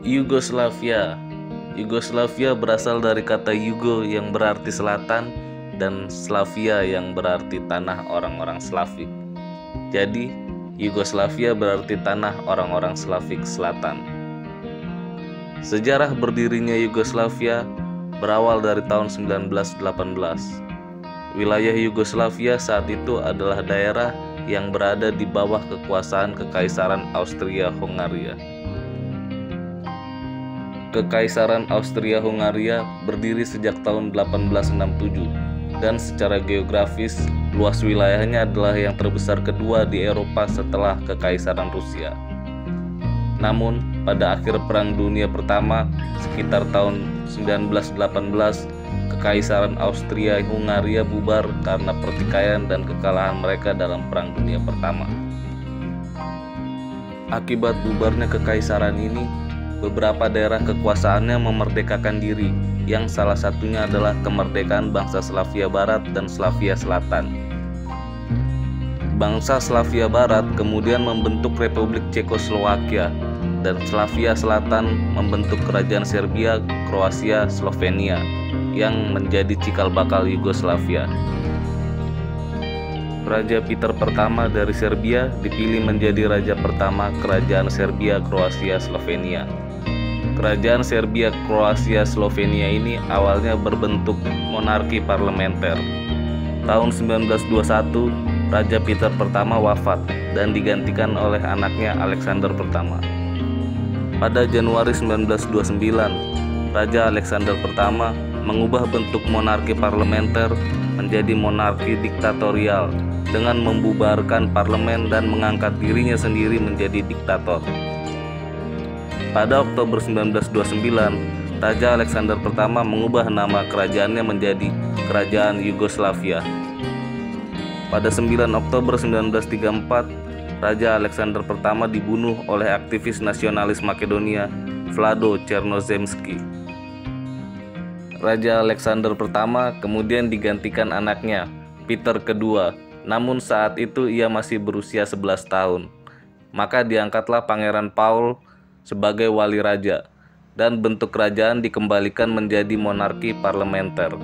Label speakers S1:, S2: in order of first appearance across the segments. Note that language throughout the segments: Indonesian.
S1: Yugoslavia. Yugoslavia berasal dari kata Yugo yang berarti selatan dan Slavia yang berarti tanah orang-orang Slavik. Jadi, Yugoslavia berarti tanah orang-orang Slavik Selatan. Sejarah berdirinya Yugoslavia berawal dari tahun 1918. Wilayah Yugoslavia saat itu adalah daerah yang berada di bawah kekuasaan Kekaisaran Austria-Hungaria. Kekaisaran Austria-Hungaria berdiri sejak tahun 1867 dan secara geografis luas wilayahnya adalah yang terbesar kedua di Eropa setelah Kekaisaran Rusia. Namun, pada akhir Perang Dunia Pertama, sekitar tahun 1918, Kekaisaran Austria-Hungaria bubar karena pertikaian dan kekalahan mereka dalam Perang Dunia Pertama. Akibat bubarnya kekaisaran ini, beberapa daerah kekuasaannya memerdekakan diri, yang salah satunya adalah kemerdekaan bangsa Slavia Barat dan Slavia Selatan. Bangsa Slavia Barat kemudian membentuk Republik Cekoslowakia, dan Slavia Selatan membentuk Kerajaan Serbia, Kroasia, Slovenia, yang menjadi cikal bakal Yugoslavia. Raja Peter pertama dari Serbia dipilih menjadi raja pertama Kerajaan Serbia, Kroasia, Slovenia. Kerajaan Serbia, Kroasia, Slovenia ini awalnya berbentuk monarki parlementer. Tahun 1921, Raja Peter pertama wafat dan digantikan oleh anaknya Alexander pertama. Pada Januari 1929, Raja Alexander pertama mengubah bentuk monarki parlementer menjadi monarki diktatorial dengan membubarkan parlemen dan mengangkat dirinya sendiri menjadi diktator. Pada Oktober 1929, Raja Alexander pertama mengubah nama kerajaannya menjadi Kerajaan Yugoslavia. Pada 9 Oktober 1934, Raja Alexander pertama dibunuh oleh aktivis nasionalis Makedonia, Vlado Chernozemski. Raja Alexander pertama kemudian digantikan anaknya, Peter kedua, namun saat itu ia masih berusia 11 tahun. Maka diangkatlah Pangeran Paul sebagai wali raja, dan bentuk kerajaan dikembalikan menjadi monarki parlementer.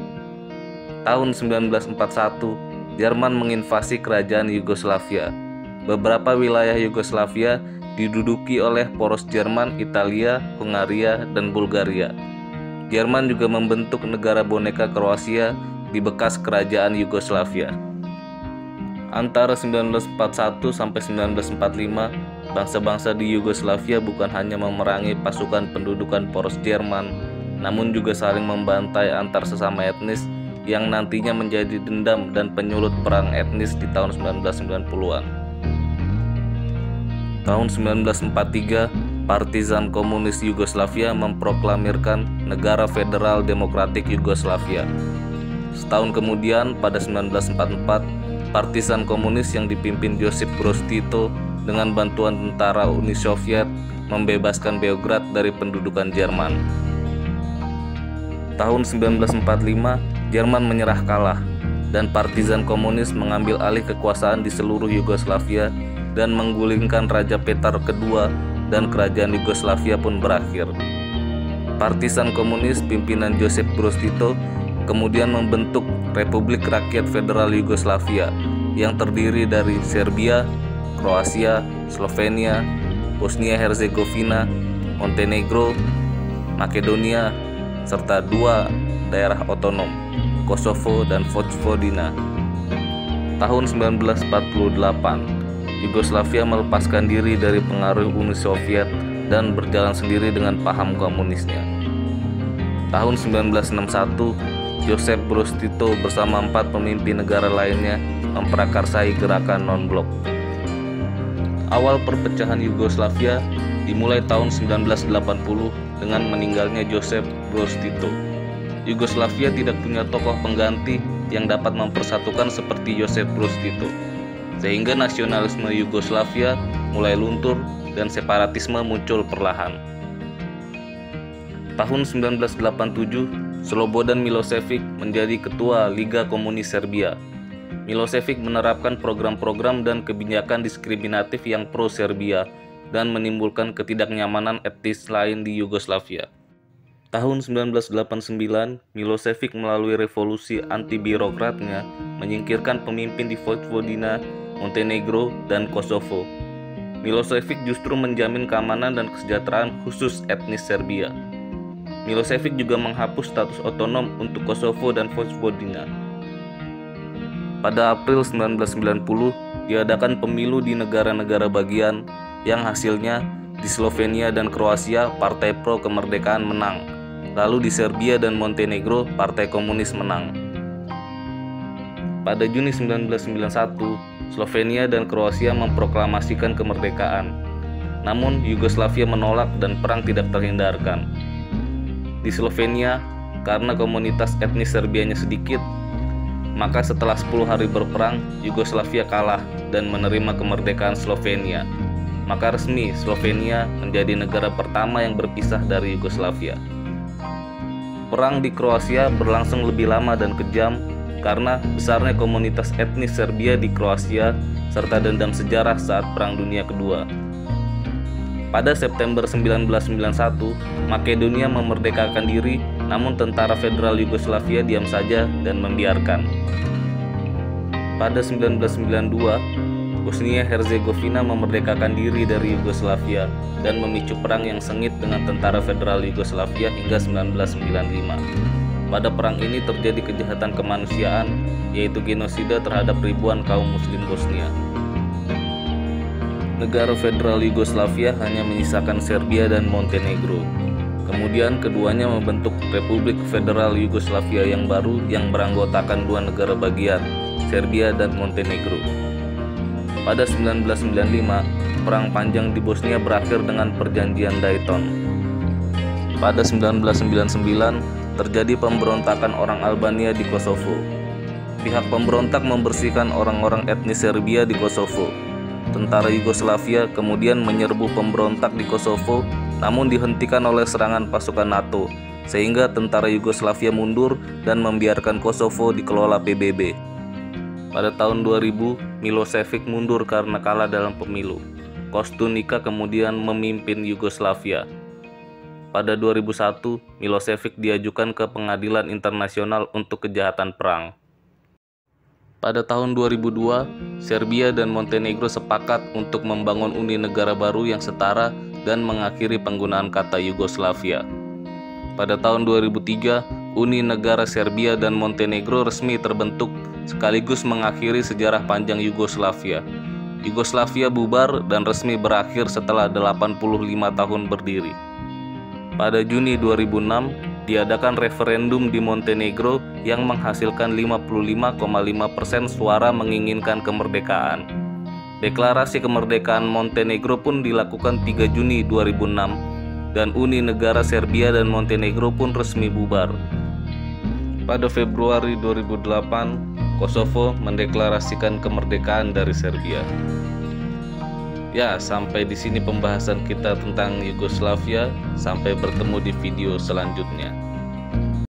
S1: Tahun 1941, Jerman menginvasi kerajaan Yugoslavia. Beberapa wilayah Yugoslavia diduduki oleh poros Jerman, Italia, Hungaria, dan Bulgaria. Jerman juga membentuk negara boneka Kroasia di bekas kerajaan Yugoslavia. Antara 1941 sampai 1945, bangsa-bangsa di Yugoslavia bukan hanya memerangi pasukan pendudukan poros Jerman, namun juga saling membantai antar sesama etnis yang nantinya menjadi dendam dan penyulut perang etnis di tahun 1990-an. Tahun 1943, Partizan Komunis Yugoslavia memproklamirkan Negara Federal Demokratik Yugoslavia. Setahun kemudian, pada 1944, Partizan Komunis yang dipimpin Josip Broz Tito dengan bantuan tentara Uni Soviet membebaskan Beograd dari pendudukan Jerman. Tahun 1945, Jerman menyerah kalah, dan Partizan Komunis mengambil alih kekuasaan di seluruh Yugoslavia dan menggulingkan Raja Peter kedua, dan kerajaan Yugoslavia pun berakhir. Partizan Komunis pimpinan Josip Broz Tito kemudian membentuk Republik Rakyat Federal Yugoslavia yang terdiri dari Serbia, Kroasia, Slovenia, Bosnia-Herzegovina, Montenegro, Makedonia, serta 2 daerah otonom, Kosovo dan Vojvodina. Tahun 1948, Yugoslavia melepaskan diri dari pengaruh Uni Soviet dan berjalan sendiri dengan paham komunisnya. Tahun 1961, Josip Broz Tito bersama 4 pemimpin negara lainnya memprakarsai gerakan non-blok. Awal perpecahan Yugoslavia dimulai tahun 1980 dengan meninggalnya Josip Broz Tito. Yugoslavia tidak punya tokoh pengganti yang dapat mempersatukan seperti Josip Broz Tito, sehingga nasionalisme Yugoslavia mulai luntur dan separatisme muncul perlahan. Tahun 1987, Slobodan Milošević menjadi ketua Liga Komunis Serbia. Milošević menerapkan program-program dan kebijakan diskriminatif yang pro-Serbia dan menimbulkan ketidaknyamanan etnis lain di Yugoslavia. Tahun 1989, Milosevic melalui revolusi anti-birokratnya menyingkirkan pemimpin di Vojvodina, Montenegro, dan Kosovo. Milosevic justru menjamin keamanan dan kesejahteraan khusus etnis Serbia. Milosevic juga menghapus status otonom untuk Kosovo dan Vojvodina. Pada April 1990, diadakan pemilu di negara-negara bagian yang hasilnya di Slovenia dan Kroasia Partai Pro Kemerdekaan menang. Lalu di Serbia dan Montenegro, Partai Komunis menang. Pada Juni 1991, Slovenia dan Kroasia memproklamasikan kemerdekaan. Namun, Yugoslavia menolak dan perang tidak terhindarkan. Di Slovenia, karena komunitas etnis Serbianya sedikit, maka setelah 10 hari berperang, Yugoslavia kalah dan menerima kemerdekaan Slovenia. Maka resmi Slovenia menjadi negara pertama yang berpisah dari Yugoslavia. Perang di Kroasia berlangsung lebih lama dan kejam karena besarnya komunitas etnis Serbia di Kroasia serta dendam sejarah saat Perang Dunia Kedua. Pada September 1991, Makedonia memerdekakan diri, namun tentara federal Yugoslavia diam saja dan membiarkan. Pada 1992, Bosnia-Herzegovina memerdekakan diri dari Yugoslavia dan memicu perang yang sengit dengan tentara federal Yugoslavia hingga 1995. Pada perang ini terjadi kejahatan kemanusiaan, yaitu genosida terhadap ribuan kaum muslim Bosnia. Negara federal Yugoslavia hanya menyisakan Serbia dan Montenegro. Kemudian keduanya membentuk Republik Federal Yugoslavia yang baru yang beranggotakan dua negara bagian, Serbia dan Montenegro. Pada 1995, perang panjang di Bosnia berakhir dengan perjanjian Dayton. Pada 1999, terjadi pemberontakan orang Albania di Kosovo. Pihak pemberontak membersihkan orang-orang etnis Serbia di Kosovo. Tentara Yugoslavia kemudian menyerbu pemberontak di Kosovo, namun dihentikan oleh serangan pasukan NATO, sehingga tentara Yugoslavia mundur dan membiarkan Kosovo dikelola PBB. Pada tahun 2000, Milosevic mundur karena kalah dalam pemilu. Koštunica kemudian memimpin Yugoslavia. Pada 2001, Milosevic diajukan ke Pengadilan Internasional untuk kejahatan perang. Pada tahun 2002, Serbia dan Montenegro sepakat untuk membangun uni negara baru yang setara dan mengakhiri penggunaan kata Yugoslavia. Pada tahun 2003, Uni Negara Serbia dan Montenegro resmi terbentuk sekaligus mengakhiri sejarah panjang Yugoslavia. Yugoslavia bubar dan resmi berakhir setelah 85 tahun berdiri. Pada Juni 2006, diadakan referendum di Montenegro yang menghasilkan 55,5% suara menginginkan kemerdekaan. Deklarasi kemerdekaan Montenegro pun dilakukan 3 Juni 2006 dan Uni Negara Serbia dan Montenegro pun resmi bubar. Pada Februari 2008, Kosovo mendeklarasikan kemerdekaan dari Serbia. Ya, sampai di sini pembahasan kita tentang Yugoslavia. Sampai bertemu di video selanjutnya.